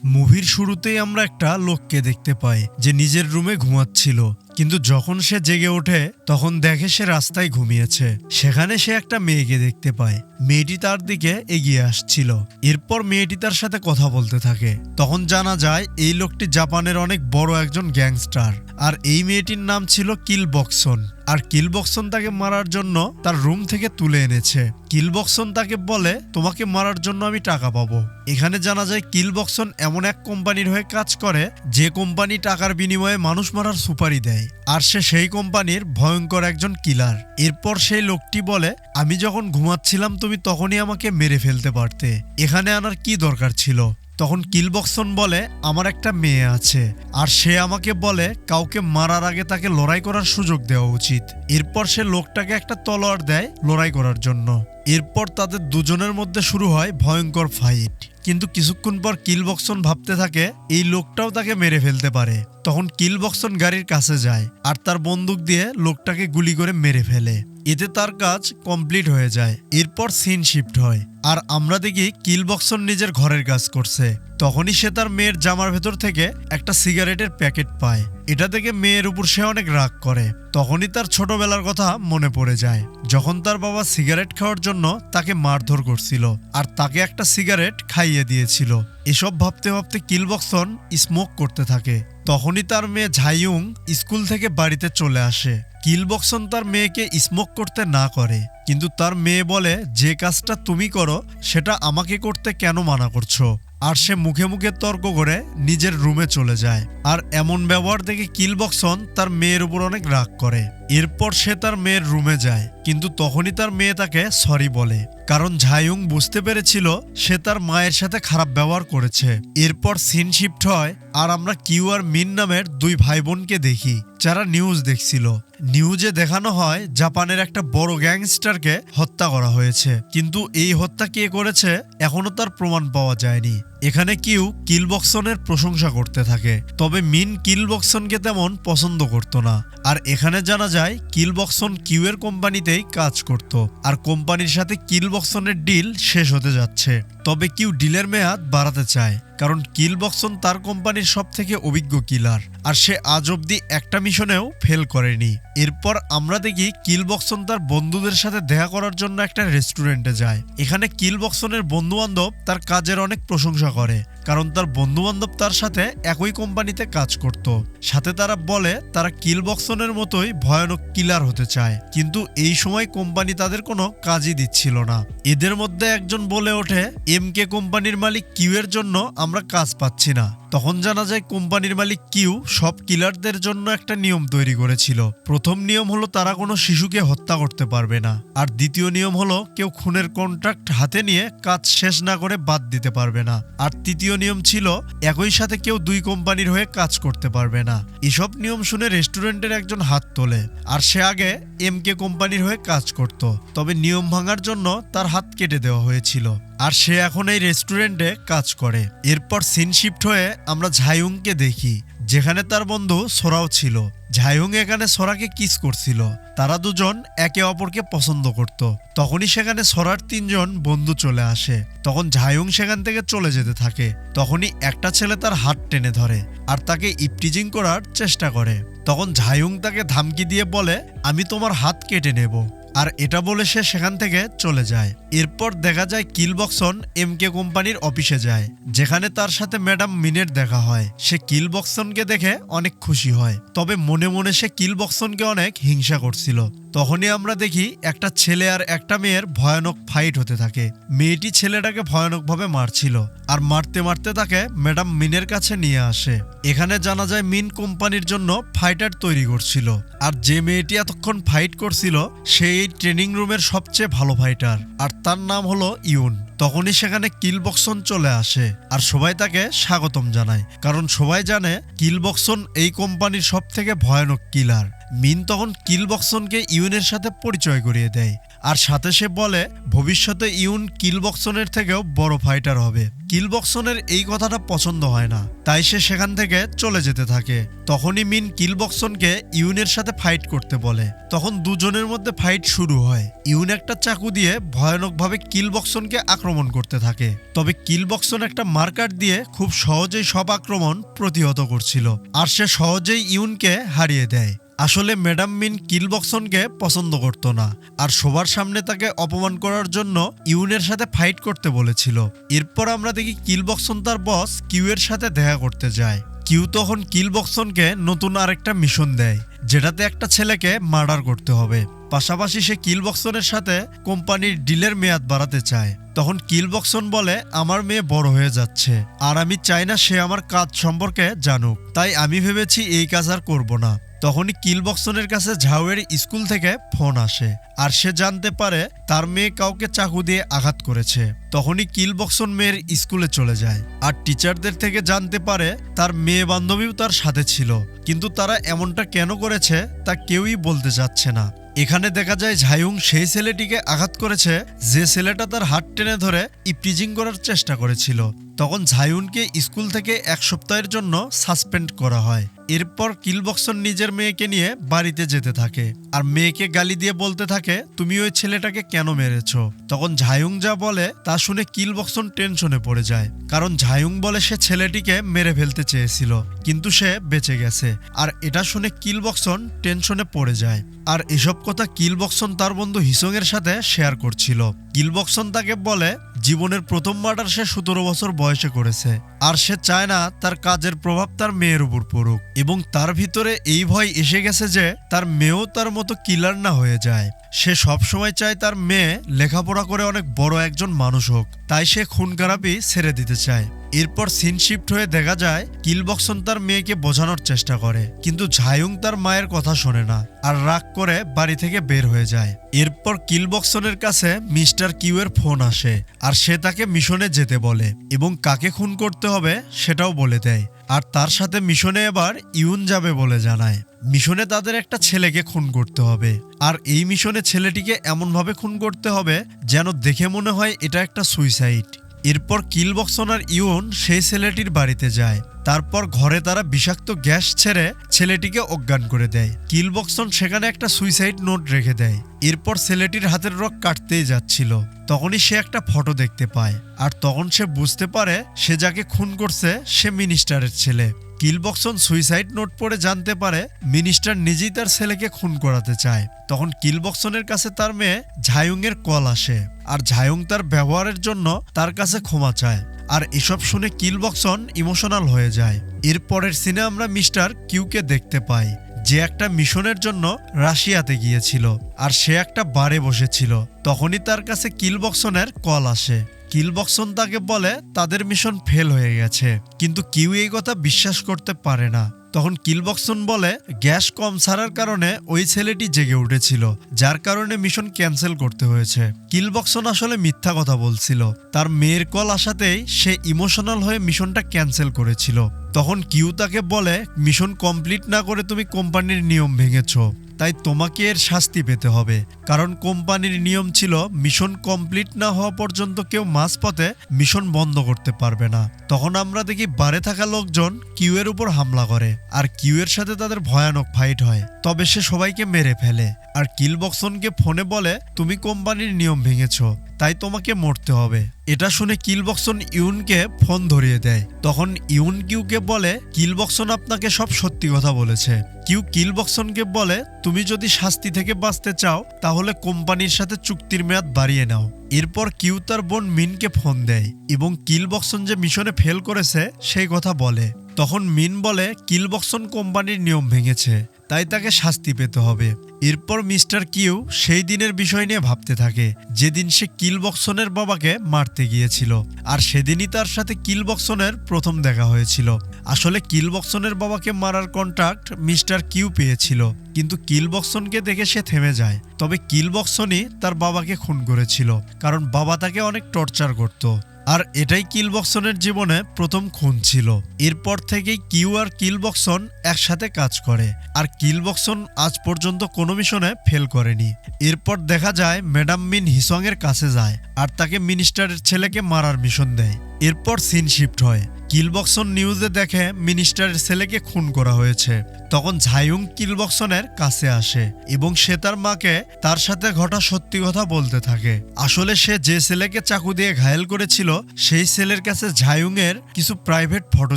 মুভির শুরুতেই আমরা একটা লোককে দেখতে পাই যে নিজের রুমে ঘুমাচ্ছিল, কিন্তু যখন সে জেগে ওঠে তখন দেখে সে রাস্তায় ঘুমিয়েছে। সেখানে সে একটা মেয়েকে দেখতে পায়। মেয়েটি তার দিকে এগিয়ে আসছিল। এরপর মেয়েটি তার সাথে কথা বলতে থাকে। তখন জানা যায় এই লোকটি জাপানের অনেক বড় একজন গ্যাংস্টার, আর এই মেয়েটির নাম ছিল কিল বক্সন। আর কিল বক্সন তাকে মারার জন্য তার রুম থেকে তুলে এনেছে। কিল বক্সন তাকে বলে, তোমাকে মারার জন্য আমি টাকা পাবো। এখানে জানা যায় কিল বক্সন এমন এক কোম্পানির হয়ে কাজ করে যে কোম্পানি টাকার বিনিময়ে মানুষ মারার সুপারি দেয়, আর সে সেই কোম্পানির ভয়ঙ্কর একজন কিলার। এরপর সেই লোকটি বলে, আমি যখন ঘুমাচ্ছিলাম তুমি তখনই আমাকে মেরে ফেলতে পারতে, এখানে আনার কি দরকার ছিল? তখন কিল বক্সন বলে, আমার একটা মেয়ে আছে, আর সে আমাকে বলে কাউকে মারার আগে তাকে লড়াই করার সুযোগ দেওয়া উচিত। এরপর সে লোকটাকে একটা তলোয়ার দেয় লড়াই করার জন্য। এরপর তাদের দুজনের মধ্যে শুরু হয় ভয়ঙ্কর ফাইট। কিন্তু কিছুক্ষণ পর কিল বক্সন ভাবতে থাকে এই লোকটাও তাকে মেরে ফেলতে পারে। তখন কিল বক্সন গাড়ির কাছে যায় আর তার বন্দুক দিয়ে লোকটাকে গুলি করে মেরে ফেলে। এতে তার কাজ কমপ্লিট হয়ে যায়। এরপর সিন শিফট হয় আর আমরা দেখি কিল বক্সন নিজের ঘরের কাজ করছে। তখনই সে তার মেয়ের জামার ভেতর থেকে একটা সিগারেটের প্যাকেট পায়। এটা দেখে মেয়ের উপর সে অনেক রাগ করে। তখনই তার ছোটবেলার কথা মনে পড়ে যায়, যখন তার বাবা সিগারেট খাওয়ার জন্য তাকে মারধর করছিল আর তাকে একটা সিগারেট খাইয়ে দিয়েছিল। এসব ভাবতে ভাবতে কিল বক্সন স্মোক করতে থাকে। তখনই তার মেয়ে ঝাইয়ুং স্কুল থেকে বাড়িতে চলে আসে। কিল বক্সন তার মেয়েকে স্মোক করতে না করে, কিন্তু তার মেয়ে বলে, যে কাজটা তুমি করো সেটা আমাকে করতে কেন মানা করছো? আর সে মুখে মুখে তর্ক করে নিজের রুমে চলে যায়। আর এমন ব্যবহার দেখে কিল বক্সন তার মেয়ের উপর অনেক রাগ করে। এরপর সে তার মেয়ের রুমে যায়, কিন্তু তখনই তার মেয়ে তাকে সরি বলে, কারণ ঝাইয়ুং বুঝতে পেরেছিল সে তার মায়ের সাথে খারাপ ব্যবহার করেছে। এরপর সিন শিফট হয় আর আমরা কিউ আর মিন নামের দুই ভাই বোনকে দেখি যারা নিউজ দেখছিল। নিউজে দেখানো হয় জাপানের একটা বড় গ্যাংস্টারকে হত্যা করা হয়েছে, কিন্তু এই হত্যা কে করেছে এখনো তার প্রমাণ পাওয়া যায়নি। এখানে কিউ কিল বক্সনের প্রশংসা করতে থাকে, তবে মিন কিল বক্সনকে তেমন পছন্দ করত না। আর এখানে জানা যায় কিল বক্সন কিউ এর কোম্পানিতেই কাজ করত, আর কোম্পানির সাথে কিল বক্সনের ডিল শেষ হতে যাচ্ছে। তবে কিউ ডিলের মেয়াদ বাড়াতে চায়, কারণ কিল বক্সন তার কোম্পানির সব থেকে অভিজ্ঞ কিলার, আর সে আজ অব্দি একটা মিশনেও ফেল করেনি। এরপর আমরা দেখি কিল বক্সন তার বন্ধুদের সাথে দেখা করার জন্য একটা রেস্টুরেন্টে যায়। এখানে কিল বক্সনের বন্ধু বান্ধব তার কাজের অনেক প্রশংসা করে, কারণ তার বন্ধু বান্ধব তার সাথে একই কোম্পানিতে কাজ করত। সাথে তারা বলে তারা কিল বক্সনের মতোই ভয়ানক কিলার হতে চায়, কিন্তু এই সময় কোম্পানি তাদের কোনো কাজই দিচ্ছিল না। এদের মধ্যে একজন বলে ওঠে, এমকে কোম্পানির মালিক কিউ এর জন্য আমরা কাজ পাচ্ছি না। তখন জানা যায় কোম্পানির মালিক কিউ সব কিলারদের জন্য একটা নিয়ম তৈরি করেছিল। প্রথম নিয়ম হলো তারা কোনো শিশুকে হত্যা করতে পারবে না, আর দ্বিতীয় নিয়ম হলো কেউ খুনের কন্ট্রাক্ট হাতে নিয়ে কাজ শেষ না করে বাদ দিতে পারবে না, আর তৃতীয় নিয়ম ছিল একই সাথে কেউ দুই কোম্পানির হয়ে কাজ করতে পারবে না। এসব নিয়ম শুনে রেস্টুরেন্টের একজন হাত তোলে, আর সে আগে এমকে কোম্পানির হয়ে কাজ করত, তবে নিয়ম ভাঙার জন্য তার হাত কেটে দেওয়া হয়েছিল, আর সে এখন এই রেস্টুরেন্টে কাজ করে। এরপর সিন শিফট হয়ে আমরা ঝাইয়ুংকে দেখি, যেখানে তার বন্ধু সোরাও ছিল। ঝাইয়ুং এখানে সোরাকে কিস করছিল। তারা দুজন একে অপরকে পছন্দ করত। তখনই সেখানে সোরার তিনজন বন্ধু চলে আসে। তখন ঝাইয়ুং সেখান থেকে চলে যেতে থাকে। তখনই একটা ছেলে তার হাত টেনে ধরে আর তাকে ইপটিজিং করার চেষ্টা করে। তখন ঝাইয়ুং তাকে ধমকি দিয়ে বলে, আমি তোমার হাত কেটে নেব, আর এটা বলে সে সেখান থেকে চলে যায়। এরপর দেখা যায় কিল বক্সন এমকে কোম্পানির অফিসে যায়, যেখানে তার সাথে ম্যাডাম মিনের দেখা হয়। সে কিল বক্সনকে দেখে অনেক খুশি হয়, তবে মনে মনে সে কিল বক্সনকে অনেক হিংসা করছিল। তখনই আমরা দেখি একটা ছেলে আর একটা মেয়ের ভয়ানক ফাইট হতে থাকে। মেয়েটি ছেলেটাকে ভয়ানকভাবে মারছিল, আর মারতে মারতে তাকে ম্যাডাম মিনের কাছে নিয়ে আসে। এখানে জানা যায় মিন কোম্পানির জন্য ফাইটার তৈরি করছিল, আর যে মেয়েটি এতক্ষণ ফাইট করছিল সেই ট্রেনিং রুমের সবচেয়ে ভালো ফাইটার, আর তার নাম হলো ইউন। তখনই সেখানে কিল বক্সন চলে আসে, আর সবাই তাকে স্বাগতম জানায়, কারণ সবাই জানে কিল বক্সন এই কোম্পানির সব থেকে ভয়ানক কিলার। মিন তখন কিল বক্সনকে ইউনের সাথে পরিচয় করিয়ে দেয়, আর সাথে সে বলে ভবিষ্যতে ইউন কিলবক্সনের থেকেও বড় ফাইটার হবে। কিলবক্সনের এই কথাটা পছন্দ হয় না, তাই সে সেখান থেকে চলে যেতে থাকে। তখনই মিন কিলবক্সনকে ইউনের সাথে ফাইট করতে বলে। তখন দুজনের মধ্যে ফাইট শুরু হয়। ইউন একটা চাকু দিয়ে ভয়ানকভাবে কিলবক্সনকে আক্রমণ করতে থাকে। তবে কিলবক্সন একটা মার্কার দিয়ে খুব সহজেই সব আক্রমণ প্রতিহত করছিল, আর সে সহজেই ইউনকে হারিয়ে দেয়। আসলে ম্যাডাম মিন কিলবক্সনকে পছন্দ করত না, আর সবার সামনে তাকে অপমান করার জন্য ইউনের সাথে ফাইট করতে বলেছিল। এরপর আমরা দেখি কিলবক্সন তার বস কিউ এর সাথে দেখা করতে যায়। কিউ তখন কিলবক্সনকে নতুন আরেকটা মিশন দেয়, যেটাতে একটা ছেলেকে মার্ডার করতে হবে। পাশাপাশি সে কিলবক্সনের সাথে কোম্পানির ডিলের মেয়াদ বাড়াতে চায়। তখন কিলবক্সন বলে আমার মেয়ে বড় হয়ে যাচ্ছে, আর আমি চাই না সে আমার কাজ সম্পর্কে জানুক, তাই আমি ভেবেছি এই কাজ আর করব না। তখনই কিলবক্সনের কাছে ঝাউয়ের স্কুল থেকে ফোন আসে, আর সে জানতে পারে তার মেয়ে কাউকে চাকু দিয়ে আঘাত করেছে। তখনই কিলবক্সন মেয়ের স্কুলে চলে যায়, আর টিচারদের থেকে জানতে পারে তার মেয়ে বান্ধবীও তার সাথে ছিল, কিন্তু তারা এমনটা কেন করেছে তা কেউই বলতে চাচ্ছে না। এখানে দেখা যায় ঝায়ুং সেই ছেলেটিকে আঘাত করেছে যে ছেলেটা তার হাত টেনে ধরে ইপটিজিং করার চেষ্টা করেছিল। তখন ঝায়ুনকে স্কুল থেকে 1 সপ্তাহের জন্য সাসপেন্ড করা হয়। এরপর কিলবক্সন নিজের মেয়েকে নিয়ে বাড়িতে যেতে থাকে, আর মেয়েকে গালি দিয়ে বলতে থাকে তুমি ওই ছেলেটাকে কেন মেরেছো। তখন ঝায়ুং যা বলে তা শুনে কিলবক্সন টেনশনে পড়ে যায়, কারণ ঝায়ুং বলে সে ছেলেটিকে মেরে ফেলতে চেয়েছিল, কিন্তু সে বেঁচে গেছে। আর এটা শুনে কিলবক্সন টেনশনে পড়ে যায়। আর এসব কথা কিলবক্সন তার বন্ধু হিসং এর সাথে শেয়ার করছিল। কিলবক্সন তাকে বলে জীবনের প্রথম মার্ডার সে 17 বছর বয়সে করেছে, আর সে চায় না তার কাজের প্রভাব তার মেয়ের উপর পড়ুক, এবং তার ভিতরে এই ভয় এসে গেছে যে তার মেয়েও তার মতো কিলার না হয়ে যায়। সে সবসময় চায় তার মেয়ে লেখাপড়া করে অনেক বড় একজন মানুষ হোক, তাই সে খুন খারাপি ছেড়ে দিতে চায়। এরপর সিন শিফট হয়ে দেখা যায় কিলবক্সন তার মেয়েকে বোঝানোর চেষ্টা করে, কিন্তু ঝায়ুং তার মায়ের কথা শোনে না, আর রাগ করে বাড়ি থেকে বের হয়ে যায়। এরপর কিলবক্সনের কাছে মিস্টার কিউ এর ফোন আসে, আর সে তাকে মিশনে যেতে বলে এবং কাকে খুন করতে হবে সেটাও বলে দেয়। আর তার সাথে মিশনে এবার ইউন যাবে বলে জানায়। মিশনে তাদের একটা ছেলেকে খুন করতে হবে, আর এই মিশনে ছেলেটিকে এমনভাবে খুন করতে হবে যেন দেখে মনে হয় এটা একটা সুইসাইড। এরপর কিলবক্সন আর ইউন সেই ছেলেটির বাড়িতে যায়। তারপর ঘরে তারা বিষাক্ত গ্যাস ছেড়ে ছেলেটিকে অজ্ঞান করে দেয়। কিলবক্সন সেখানে একটা সুইসাইড নোট রেখে দেয়। এরপর ছেলেটির হাতের রক কাটতেই যাচ্ছিল, তখনই সে একটা ফটো দেখতে পায়, আর তখন সে বুঝতে পারে সে যাকে খুন করছে সে মিনিস্টারের ছেলে। কিলবক্সন সুইসাইড নোট পড়ে জানতে পারে মিনিস্টার নিজেই তার ছেলেকে খুন করাতে চায়। তখন কিলবক্সনের কাছে তার মেয়ে ঝায়ুং এর কল আসে, আর ঝায়ুং তার ব্যবহারের জন্য তার কাছে ক্ষমা চায়। আর এসব শুনে কিলবক্সন ইমোশনাল হয়ে যায়। এরপরের সিনে আমরা মিস্টার কিউকে দেখতে পাই, যে একটা মিশনের জন্য রাশিয়াতে গিয়েছিল, আর সে একটা বারে বসেছিল। তখনই তার কাছে কিলবক্সনের কল আসে। কিলবক্সন তাকে বলে তাদের মিশন ফেল হয়ে গেছে, কিন্তু কিউ এই কথা বিশ্বাস করতে পারে না। তখন কিলবক্সন বলে গ্যাস কম ছাড়ার কারণে ওই ছেলেটি জেগে উঠেছিল, যার কারণে মিশন ক্যান্সেল করতে হয়েছে। কিলবক্সন আসলে মিথ্যা কথা বলছিল, তার মেয়ের কল আসাতেই সে ইমোশনাল হয়ে মিশনটা ক্যান্সেল করেছিল। তখন কিউ তাকে বলে মিশন কমপ্লিট না করে তুমি কোম্পানির নিয়ম ভেঙেছো, তাই তোমাকে এর শাস্তি পেতে হবে, কারণ কোম্পানির নিয়ম ছিল মিশন কমপ্লিট না হওয়া পর্যন্ত কেউ মাঝপথে মিশন বন্ধ করতে পারবে না। তখন আমরা দেখি বারে থাকা লোকজন কিউ এর উপর হামলা করে, আর কিউ এর সাথে তাদের ভয়ানক ফাইট হয়। তবে সে সবাইকে মেরে ফেলে, আর কিলবক্সনকে ফোনে বলে তুমি কোম্পানির নিয়ম ভেঙেছো, তাই তোমাকে মরতে হবে। এটা শুনে কিলবক্সন ইউনকে ফোন ধরিয়ে দেয়। তখন ইউন কিউকে বলে কিলবক্সন আপনাকে সব সত্যি কথা বলেছে। কিউ কিলবক্সনকে বলে তুমি যদি শাস্তি থেকে বাঁচতে চাও তাহলে কোম্পানির সাথে চুক্তির মেয়াদ বাড়িয়ে নাও। এরপর কিউ তার বোন মিনকে ফোন দেয় এবং কিলবক্সন যে মিশনে ফেল করেছে সেই কথা বলে। তখন মিন বলে কিলবক্সন কোম্পানির নিয়ম ভেঙেছে, তাই তাকে শাস্তি পেতে হবে। এরপর মিস্টার কিউ সেই দিনের বিষয় নিয়ে ভাবতে থাকে, যেদিন সে কিলবক্সনের বাবাকে মারতে গিয়েছিল, আর সেদিনই তার সাথে কিলবক্সনের প্রথম দেখা হয়েছিল। আসলে কিলবক্সনের বাবাকে মারার কন্ট্রাক্ট মিস্টার কিউ পেয়েছিল, কিন্তু কিলবক্সনকে দেখে সে থেমে যায়। তবে কিলবক্সনই তার বাবাকে খুন করেছিল, কারণ বাবা তাকে অনেক টর্চার করত। আর এটাই কিলবক্সনের জীবনে প্রথম খুন ছিল। এরপর থেকেই কিউ আর কিলবক্সন একসাথে কাজ করে, আর কিলবক্সন আজ পর্যন্ত কোনো মিশনে ফেল করেনি। এরপর দেখা যায় ম্যাডাম মিন হিসং এর কাছে যায় আর তাকে মিনিস্টারের ছেলেকে মারার মিশন দেয়। এরপর সিন শিফট হয়, কিলবক্সন নিউজে দেখে মিনিস্টারের ছেলেকে খুন করা হয়েছে। তখন ঝাইউং কিলবক্সনের কাছে আসে এবং সে তার মাকে তার সাথে ঘটা সত্যি কথা বলতে থাকে। আসলে সে যে ছেলেকে চাকু দিয়ে ঘায়েল করেছিল সেই ছেলের কাছে ঝাইউং এর কিছু প্রাইভেট ফটো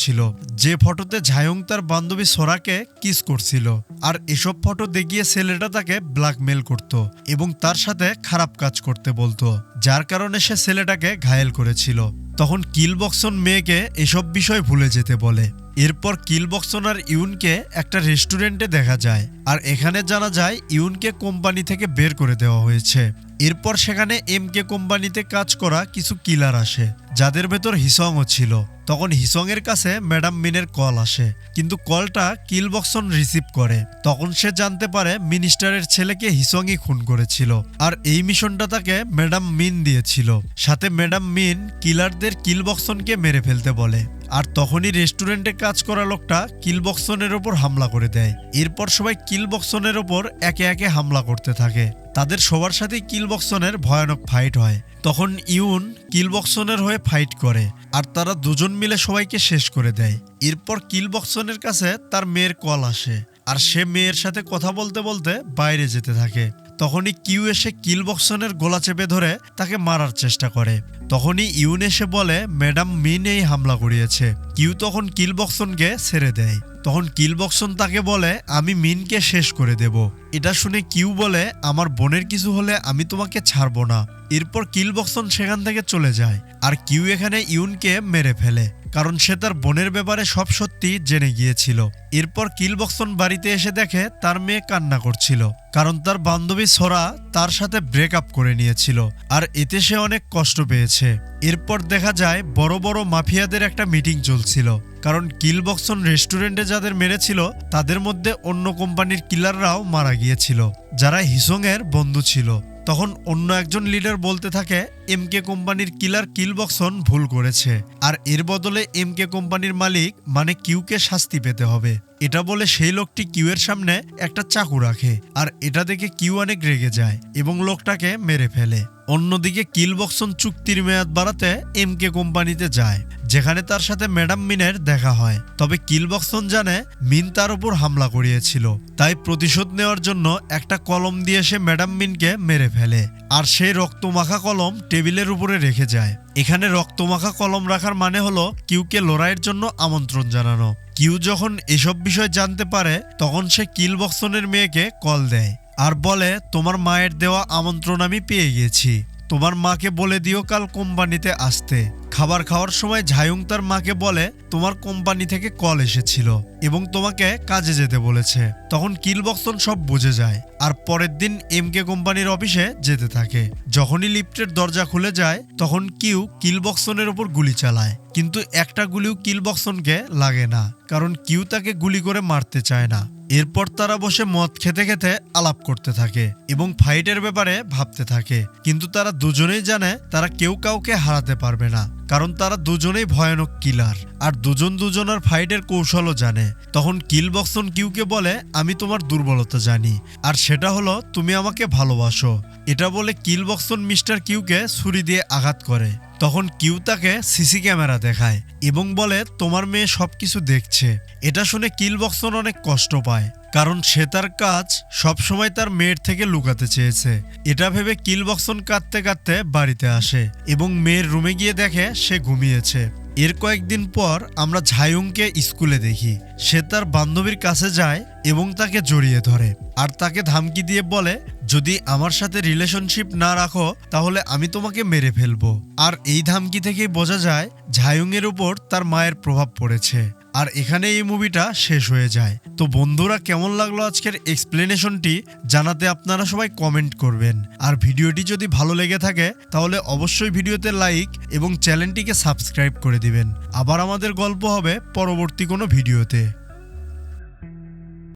ছিল, যে ফটোতে ঝাইউং তার বান্ধবী সোরাকে কিস করছিল। আর এসব ফটো দেখিয়ে ছেলেটা তাকে ব্ল্যাকমেল করত এবং তার সাথে খারাপ কাজ করতে বলতো, যার কারণে সে ছেলেটাকে ঘায়েল করেছিল। তখন কিলবক্সন মেয়েকে এসব বিষয় ভুলে যেতে বলে। এরপর কিলবক্সন আর ইউনকে একটা রেস্টুরেন্টে দেখা যায়, আর এখানে জানা যায় ইউনকে কোম্পানি থেকে বের করে দেওয়া হয়েছে। এরপর সেখানে এমকে কোম্পানিতে কাজ করা কিছু কিলার আসে, যাদের ভেতর হিসংও ছিল। তখন হিসং এর কাছে ম্যাডাম মিনের কল আসে, কিন্তু কলটা কিলবক্সন রিসিভ করে। তখন সে জানতে পারে মিনিস্টারের ছেলেকে হিসংই খুন করেছিল, আর এই মিশনটা তাকে ম্যাডাম মিন দিয়েছিল। সাথে ম্যাডাম মিন কিলারদের কিলবক্সনকে মেরে ফেলতে বলে। আর তখনই রেস্টুরেন্টে কাজ করা লোকটা কিলবক্সনের ওপর হামলা করে দেয়। এরপর সবাই কিলবক্সনের ওপর একে একে হামলা করতে থাকে। তাদের সবার সাথে কিলবক্সনের ভয়ানক ফাইট হয়। তখন ইউন কিলবক্সনের হয়ে ফাইট করে, আর তারা দুজন মিলে সবাইকে শেষ করে দেয়। এরপর কিলবক্সনের কাছে তার মেয়ের কল আসে, আর সে মেয়ের সাথে কথা বলতে বলতে বাইরে যেতে থাকে। তখনই কিউ এসে কিলবক্সনের গলা চেপে ধরে তাকে মারার চেষ্টা করে। তখনই ইউন এসে বলে ম্যাডাম মিন এই হামলা করিয়েছে। কিউ তখন কিলবক্সনকে ছেড়ে দেয়। তখন কিলবক্সন তাকে বলে আমি মিনকে শেষ করে দেব। এটা শুনে কিউ বলে আমার বোনের কিছু হলে আমি তোমাকে ছাড়বো না। এরপর কিলবক্সন সেখান থেকে চলে যায়, আর কিউ এখানে ইউনকে মেরে ফেলে, কারণ সে তার বোনের ব্যাপারে সব সত্যি জেনে গিয়েছিল। এরপর কিলবক্সন বাড়িতে এসে দেখে তার মেয়ে কান্না করছিল, কারণ তার বান্ধবী সোরা তার সাথে ব্রেকআপ করে নিয়েছিল, আর এতে সে অনেক কষ্ট পেয়েছে। এরপর দেখা যায় বড় বড় মাফিয়াদের একটা মিটিং চলছিল, কারণ কিলবক্সন রেস্টুরেন্টে যাদের মেরেছিল তাদের মধ্যে অন্য কোম্পানির কিলাররাও মারা গিয়েছিল, যারা হিসং এর বন্ধু ছিল। তখন অন্য একজন লিডার বলতে থাকে এমকে কোম্পানির কিলার কিলবক্সন ভুল করেছে, আর এর বদলে এমকে কোম্পানির মালিক মানে কিউকে শাস্তি পেতে হবে। এটা বলে সেই লোকটি কিউ এর সামনে একটা চাকু রাখে, আর এটা দেখে কিউ অনেক রেগে যায় এবং লোকটাকে মেরে ফেলে। অন্যদিকে কিলবক্সন চুক্তির মেয়াদ বাড়াতে এমকে কোম্পানিতে যায়, যেখানে তার সাথে ম্যাডাম মিনের দেখা হয়। তবে কিলবক্সন জানে মিন তার উপর হামলা করিয়েছিল, তাই প্রতিশোধ নেওয়ার জন্য একটা কলম দিয়ে সে ম্যাডাম মিনকে মেরে ফেলে, আর সেই রক্তমাখা কলম টেবিলের উপরে রেখে যায়। এখানে রক্তমাখা কলম রাখার মানে হলো কিউকে লড়াইয়ের জন্য আমন্ত্রণ জানানো। কিউ যখন এসব বিষয় জানতে পারে তখন সে কিলবক্সনের মেয়েকে কল দেয় আর বলে তোমার মায়ের দেওয়া আমন্ত্রণ আমি পেয়ে গেছি, তোমার মাকে বলে দিও কাল কোম্পানিতে আসতে। খাবার খাওয়ার সময় ঝাইউং তার মাকে বলে তোমার কোম্পানি থেকে কল এসেছিল এবং তোমাকে কাজে যেতে বলেছে। তখন কিলবক্সন সব বুঝে যায়, আর পরের দিন এমকে কোম্পানির অফিসে যেতে থাকে। যখনই লিফটের দরজা খুলে যায় তখন কিউ কিলবক্সনের ওপর গুলি চালায়, কিন্তু একটা গুলিও কিলবক্সনকে লাগে না, কারণ কিউ তাকে গুলি করে মারতে চায় না। এরপর তারা বসে মদ খেতে খেতে আলাপ করতে থাকে এবং ফাইটের ব্যাপারে ভাবতে থাকে, কিন্তু তারা দুজনেই জানে তারা কেউ কাউকে হারাতে পারবে না, কারণ তারা দুজনেই ভয়ানক কিলার, আর দুজন দুজনের ফাইটের কৌশলও জানে। তখন কিলবক্সন কিউকে বলে আমি তোমার দুর্বলতা জানি, আর সেটা হলো তুমি আমাকে ভালোবাসো। এটা বলে কিলবক্সন মিস্টার কিউকে ছুরি দিয়ে আঘাত করে। তখন কিউ তাকে সিসি ক্যামেরা দেখায় এবং বলে তোমার মেয়ে সবকিছু দেখছে। এটা শুনে কিলবক্সন অনেক কষ্ট পায়, কারণ সে তার কাজ সবসময় তার মেয়ের থেকে লুকাতে চেয়েছে। এটা ভেবে কিলবক্সন কাঁদতে কাঁদতে বাড়িতে আসে এবং মেয়ের রুমে গিয়ে দেখে সে ঘুমিয়েছে। এর কয়েকদিন পর আমরা ঝাইউংকে স্কুলে দেখি। সে তার বান্ধবীর কাছে যায় এবং তাকে জড়িয়ে ধরে, আর তাকে ধমকি দিয়ে বলে যদি আমার সাথে রিলেশনশিপ না রাখো তাহলে আমি তোমাকে মেরে ফেলবো। আর এই ধমকি থেকেই বোঝা যায় ঝাইউং এর উপর তার মায়ের প্রভাব পড়েছে। আর এখানে এই মুভিটা শেষ হয়ে যায়। তো বন্ধুরা, কেমন লাগলো আজকের এক্সপ্লেনেশনটি জানাতে আপনারা সবাই কমেন্ট করবেন। আর ভিডিওটি যদি ভালো লেগে থাকে তাহলে অবশ্যই ভিডিওতে লাইক এবং চ্যানেলটিকে সাবস্ক্রাইব করে দিবেন। আবার আমাদের গল্প হবে পরবর্তী কোনো ভিডিওতে।